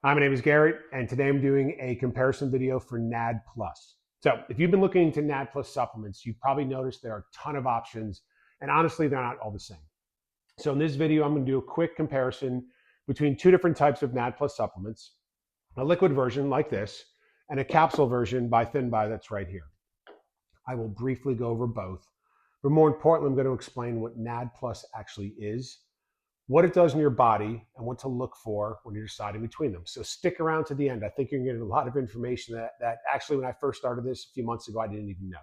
Hi, my name is Garrett, and today I'm doing a comparison video for NAD+. So if you've been looking into NAD+ supplements, you've probably noticed there are a ton of options, and honestly, they're not all the same. So in this video, I'm going to do a quick comparison between two different types of NAD+ supplements, a liquid version like this, and a capsule version by ThinBuy that's right here. I will briefly go over both, but more importantly, I'm going to explain what NAD+ actually is, what it does in your body, and what to look for when you're deciding between them. So stick around to the end. I think you're getting a lot of information that actually when I first started this a few months ago, I didn't even know.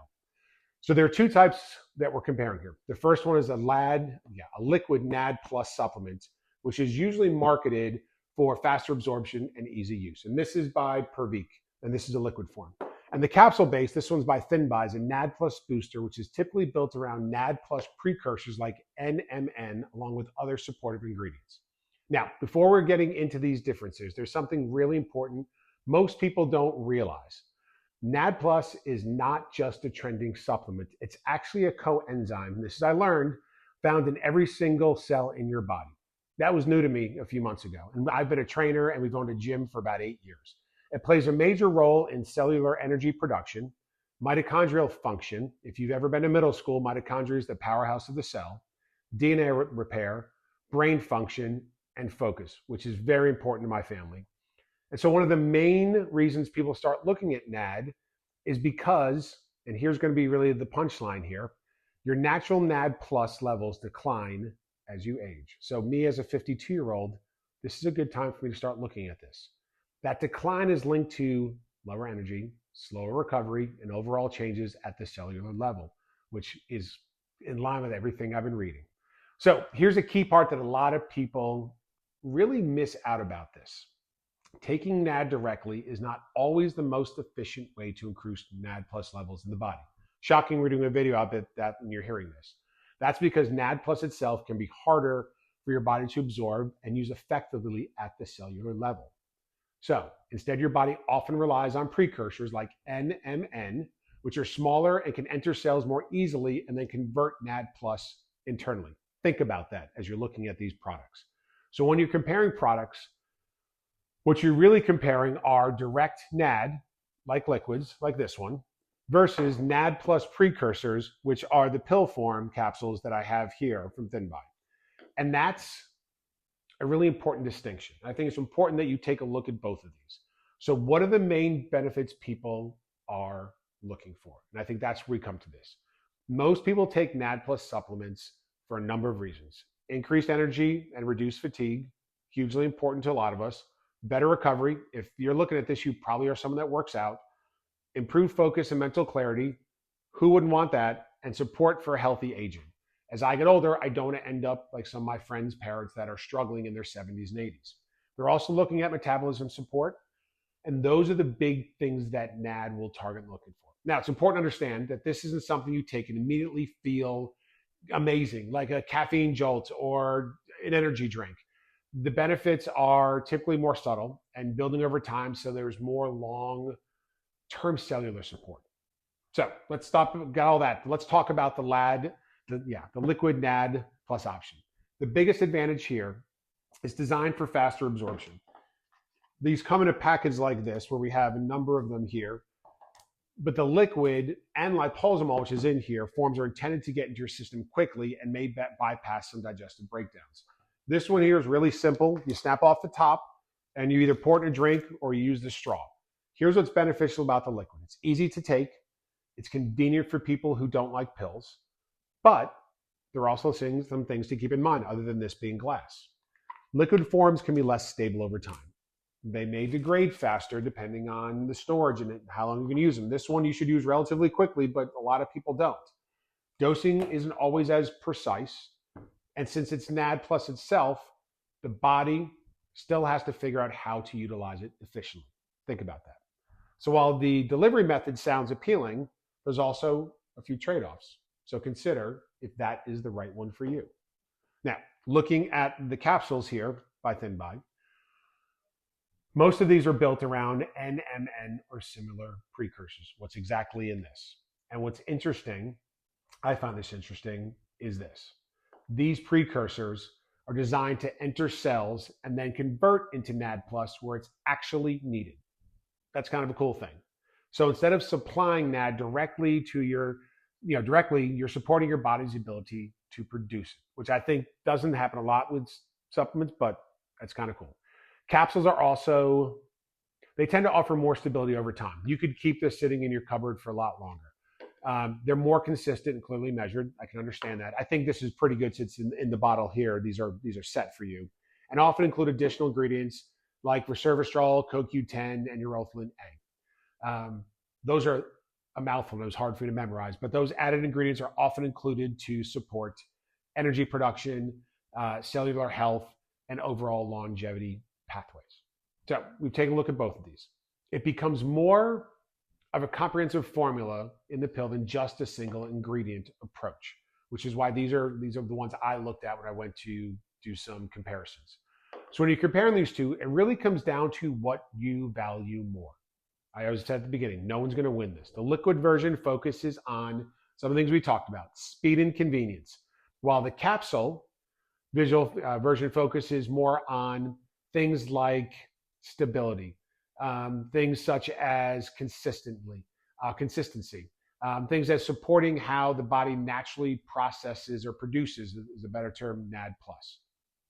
So there are two types that we're comparing here. The first one is a liquid NAD+ supplement, which is usually marketed for faster absorption and easy use. And this is by Pervic, and this is a liquid form. And the capsule base, this one's by ThinBuy, is a NAD+ booster, which is typically built around NAD+ precursors like NMN, along with other supportive ingredients. Now, before we're getting into these differences, there's something really important most people don't realize. NAD+ is not just a trending supplement. It's actually a coenzyme. This is, I learned, found in every single cell in your body. That was new to me a few months ago. And I've been a trainer and we've owned a gym for about 8 years. It plays a major role in cellular energy production, mitochondrial function. If you've ever been to middle school, mitochondria is the powerhouse of the cell, DNA repair, brain function, and focus, which is very important to my family. And so one of the main reasons people start looking at NAD is because, and here's going to be really the punchline here, your natural NAD+ levels decline as you age. So me as a 52-year-old, this is a good time for me to start looking at this. That decline is linked to lower energy, slower recovery, and overall changes at the cellular level, which is in line with everything I've been reading. So here's a key part that a lot of people really miss out about this. Taking NAD directly is not always the most efficient way to increase NAD+ levels in the body. Shocking, we're doing a video about that when you're hearing this. That's because NAD+ itself can be harder for your body to absorb and use effectively at the cellular level. So instead, your body often relies on precursors like NMN, which are smaller and can enter cells more easily and then convert NAD+ internally. Think about that as you're looking at these products. So when you're comparing products, what you're really comparing are direct NAD, like liquids, like this one, versus NAD+ precursors, which are the pill form capsules that I have here from ThinBuy. And that's a really important distinction. I think it's important that you take a look at both of these. So what are the main benefits people are looking for? And I think that's where we come to this. Most people take NAD+ supplements for a number of reasons. Increased energy and reduced fatigue, hugely important to a lot of us. Better recovery. If you're looking at this, you probably are someone that works out. Improved focus and mental clarity. Who wouldn't want that? And support for healthy aging. As I get older, I don't want to end up like some of my friends' parents that are struggling in their 70s and 80s. They're also looking at metabolism support, and those are the big things that NAD will target looking for. Now, it's important to understand that this isn't something you take and immediately feel amazing, like a caffeine jolt or an energy drink. The benefits are typically more subtle and building over time, so there's more long-term cellular support. So let's got all that. Let's talk about the liquid NAD+ option. The biggest advantage here is designed for faster absorption. These come in a package like this where we have a number of them here, but the liquid and liposomal, which is in here, forms are intended to get into your system quickly and may bypass some digestive breakdowns. This one here is really simple. You snap off the top and you either pour it in a drink or you use the straw. Here's what's beneficial about the liquid. It's easy to take. It's convenient for people who don't like pills. But there are also some things to keep in mind other than this being glass. Liquid forms can be less stable over time. They may degrade faster depending on the storage and how long you're going to use them. This one you should use relatively quickly, but a lot of people don't. Dosing isn't always as precise. And since it's NAD+ itself, the body still has to figure out how to utilize it efficiently. Think about that. So while the delivery method sounds appealing, there's also a few trade-offs. So consider if that is the right one for you. Now, looking at the capsules here by ThinBuy, most of these are built around NMN or similar precursors. What's exactly in this? And what's interesting, I find this interesting, is this. These precursors are designed to enter cells and then convert into NAD plus where it's actually needed. That's kind of a cool thing. So instead of supplying NAD directly to you're supporting your body's ability to produce it, which I think doesn't happen a lot with supplements, but that's kind of cool. Capsules they tend to offer more stability over time. You could keep this sitting in your cupboard for a lot longer. They're more consistent and clearly measured. I can understand that. I think this is pretty good since in the bottle here, these are set for you, and often include additional ingredients like resveratrol, CoQ10, and urolithin A. Those are a mouthful. It was hard for me to memorize, but those added ingredients are often included to support energy production, cellular health, and overall longevity pathways. So we've taken a look at both of these. It becomes more of a comprehensive formula in the pill than just a single ingredient approach, which is why these are the ones I looked at when I went to do some comparisons. So when you're comparing these two, it really comes down to what you value more. I always said at the beginning, no one's going to win this. The liquid version focuses on some of the things we talked about, speed and convenience, while the capsule version focuses more on things like stability, things such as consistency, things as supporting how the body naturally processes or produces, is a better term, NAD+.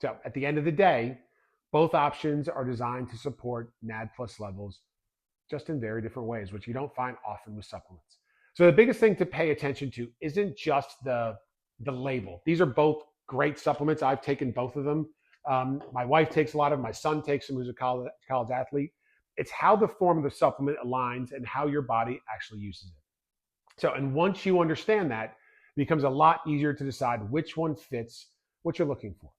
So at the end of the day, both options are designed to support NAD+ levels, just in very different ways, which you don't find often with supplements. So the biggest thing to pay attention to isn't just the label. These are both great supplements. I've taken both of them. My wife takes a lot of them. My son takes them, who's a college athlete. It's how the form of the supplement aligns and how your body actually uses it. So, and once you understand that, it becomes a lot easier to decide which one fits what you're looking for.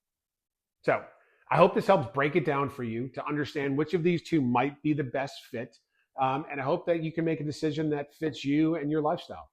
So I hope this helps break it down for you to understand which of these two might be the best fit. And I hope that you can make a decision that fits you and your lifestyle.